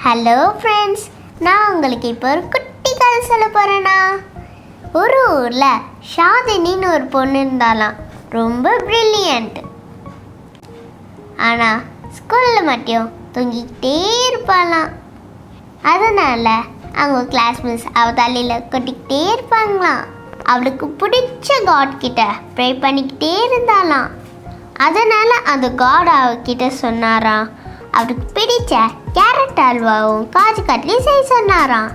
Hello friends, நான் உங்களுக்கு இப்போ ஒரு குட்டி கதை சொல்ல போகிறேன்னா. ஒரு ஊரில் ஷாதினின்னு ஒரு பொண்ணு இருந்தாலாம். ரொம்ப ப்ரில்லியண்ட். ஆனால் ஸ்கூலில் மட்டும் தூங்கிக்கிட்டே இருப்பாளாம். அதனால் அவங்க கிளாஸ் மிஸ் அவள் தலையில் கொட்டிக்கிட்டே இருப்பாங்களாம். அவளுக்கு பிடிச்ச காட் கிட்ட ப்ரே பண்ணிக்கிட்டே இருந்தாலாம். அதனால் அந்த காட் அவகிட்ட சொன்னாராம், அவருக்கு பிடிச்ச கேரட் அல்வாவும் காஜு கட்லியும் செய்ய சொன்னாராம்.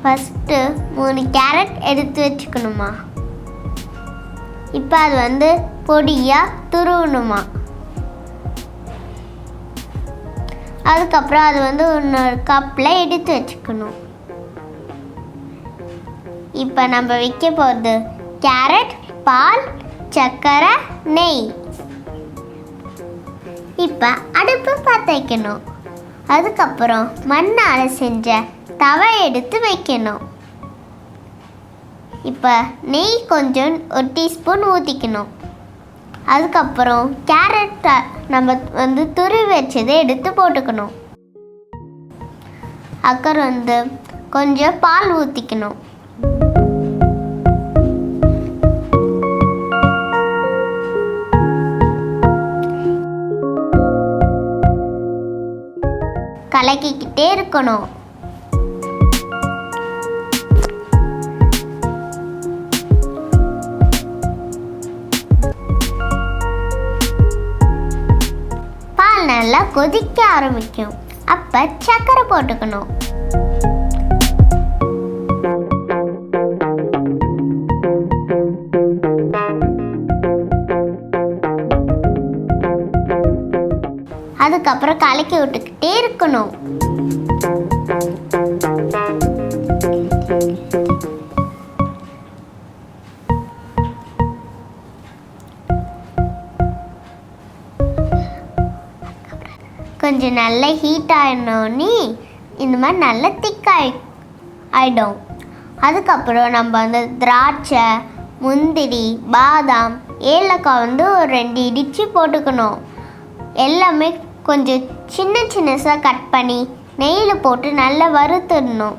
ஃபஸ்ட்டு 3 கேரட் எடுத்து வச்சுக்கணுமா. இப்போ அது பொடியாக துருவணுமா. அதுக்கப்புறம் அது இன்னொரு கப்பில் எடுத்து வச்சுக்கணும். இப்போ நம்ம வைக்க போகிறது கேரட், பால், சர்க்கரை, நெய். இப்போ அடுப்பு பற்ற வைக்கணும். அதுக்கப்புறம் மண்ணால் செஞ்ச தவை எடுத்து வைக்கணும். இப்போ நெய் கொஞ்சம் 1 டீஸ்பூன் ஊற்றிக்கணும். அதுக்கப்புறம் கேரட்டை நம்ம துருவி வச்சதை எடுத்து போட்டுக்கணும். அப்புறம் கொஞ்சம் பால் ஊற்றிக்கணும். கலக்கிக்கிட்டே இருக்கணும். பால் நல்லா கொதிக்க ஆரம்பிக்கும். அப்ப சர்க்கரை போட்டுக்கணும். அதுக்கப்புறம் கலக்கி விட்டுக்கிட்டே இருக்கணும். கொஞ்சம் நல்லா ஹீட் ஆகிடணுன்னே இந்த மாதிரி நல்லா ஆகிடும். அதுக்கப்புறம் நம்ம திராட்சை, முந்திரி, பாதாம், ஏலக்காய் ஒரு 2 இடித்து போட்டுக்கணும். எல்லாமே கொஞ்சம் சின்னசாக கட் பண்ணி நெய்யில் போட்டு நல்லா வறுத்துடணும்.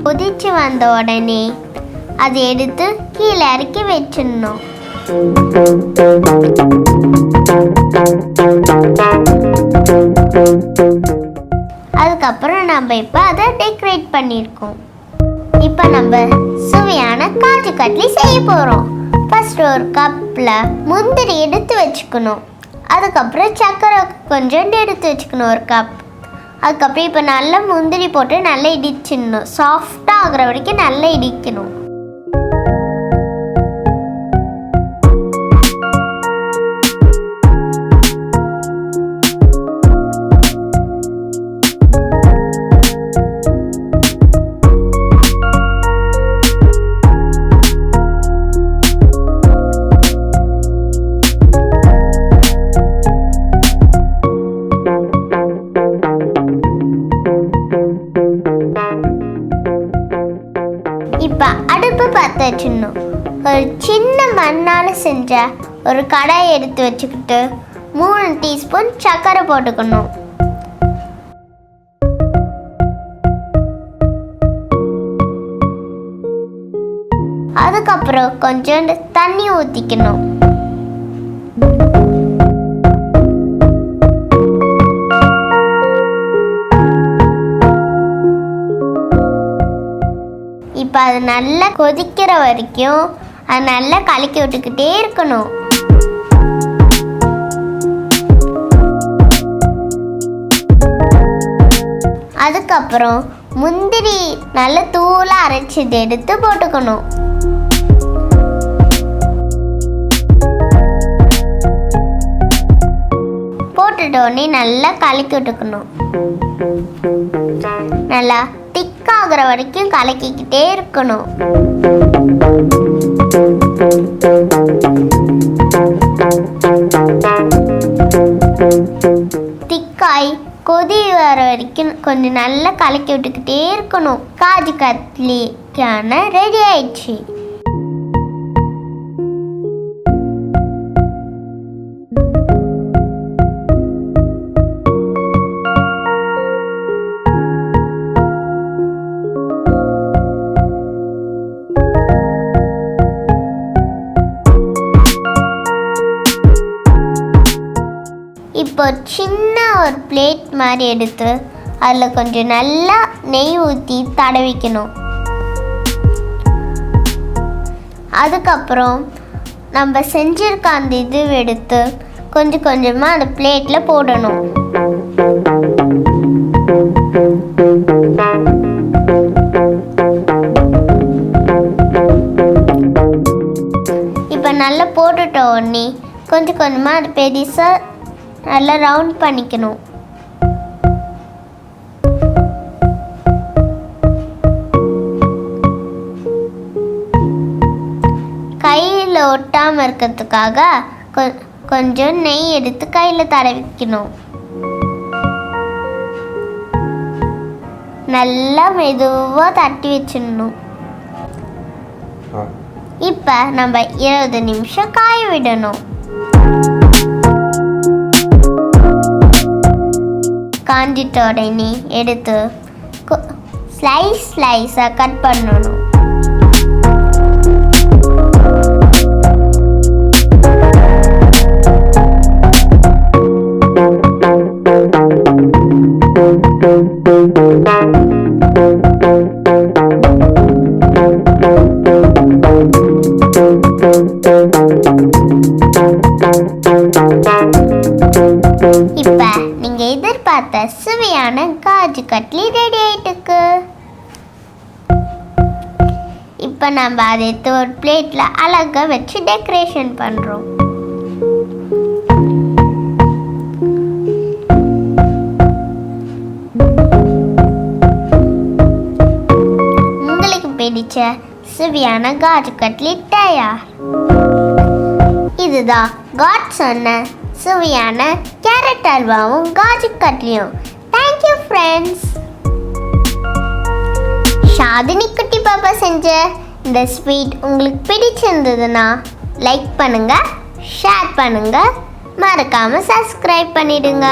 கொதிச்சு வந்த உடனே அதை எடுத்து கீழே இறக்கி வச்சிடணும். அதுக்கப்புறம் நம்ம இப்போ அதை டெக்கரேட் பண்ணியிருக்கோம். இப்போ நம்ம சுவையான காஜு கட்லி செய்ய போகிறோம். ஃபர்ஸ்ட் ஒரு கப்பில் முந்திரி எடுத்து வச்சுக்கணும். அதுக்கப்புறம் சர்க்கரை கொஞ்சம் எடுத்து வச்சுக்கணும், 1 கப். அதுக்கப்புறம் இப்போ நல்லா முந்திரி போட்டு நல்லா இடிச்சிடணும். சாஃப்டாக ஆகிற வரைக்கும் நல்லா இடிக்கணும். இப்போ அடுப்பு பற்ற வச்சிடணும். ஒரு சின்ன மண்ணால் செஞ்ச ஒரு கடாயை எடுத்து வச்சுக்கிட்டு 3 டீஸ்பூன் சர்க்கரை போட்டுக்கணும். அதுக்கப்புறம் கொஞ்சம் தண்ணி ஊற்றிக்கணும். இப்போ அது நல்லா கொதிக்கிற வரைக்கும் அது நல்லா கலக்கி விட்டுக்கிட்டே இருக்கணும். அதுக்கப்புறம் முந்திரி நல்ல தூளாக அரைச்சது எடுத்து போட்டுக்கணும். போட்டுட்டோடனே நல்லா கலக்கி விட்டுக்கணும். நல்லா திக் ஆகிற வரைக்கும் கலக்கிக்கிட்டே இருக்கணும். திக்காய் கொதி வர வரைக்கும் கொஞ்சம் நல்லா கலக்கி விட்டுக்கிட்டே இருக்கணும். காஜு கட்லிக்கான ரெடி ஆயிடுச்சு. இப்போ சின்ன ஒரு பிளேட் மாதிரி எடுத்து அதில் கொஞ்சம் நல்லா நெய் ஊற்றி தடவிக்கணும். அதுக்கப்புறம் நம்ம செஞ்சிருக்க அந்த இது எடுத்து கொஞ்சம் கொஞ்சமாக அந்த பிளேட்டில் போடணும். இப்போ நல்லா போட்டுட்ட உடனே கொஞ்சம் கொஞ்சமாக அது பெருசாக நல்லா ரவுண்ட் பண்ணிக்கணும். கையில் ஒட்டாமல் இருக்கிறதுக்காக கொஞ்சம் நெய் எடுத்து கையில் தடவிக்கணும். நல்லா மெதுவாக தட்டி வச்சிடணும். இப்போ நம்ம 20 நிமிஷம் காய விடணும். காஞ்சிட்ட உடனே எடுத்து ஸ்லைஸாக கட் பண்ணணும். இப்போ நீங்கள் எதிர்பார்த்த சுவையான காஜு கட்லி ரெடி ஆயிட்டுக்கு. இப்போ நம்ம அதை எடுத்து ஒரு பிளேட்டில் அழகாக வச்சு டெக்கரேஷன் பண்ணுறோம். உங்களுக்கு பிடிச்ச சுவையான காஜு கட்லி தயார். இதுதான் காட் சொன்ன சுவையான கேரட் அல்வாவும் காஜு கட்லியும். Thank you friends. ஷாதினி குட்டி பாப்பா செஞ்ச இந்த ஸ்வீட் உங்களுக்கு பிடிச்சிருந்ததுன்னா லைக் பண்ணுங்க, ஷேர் பண்ணுங்க, மறக்காம சப்ஸ்கிரைப் பண்ணிடுங்க.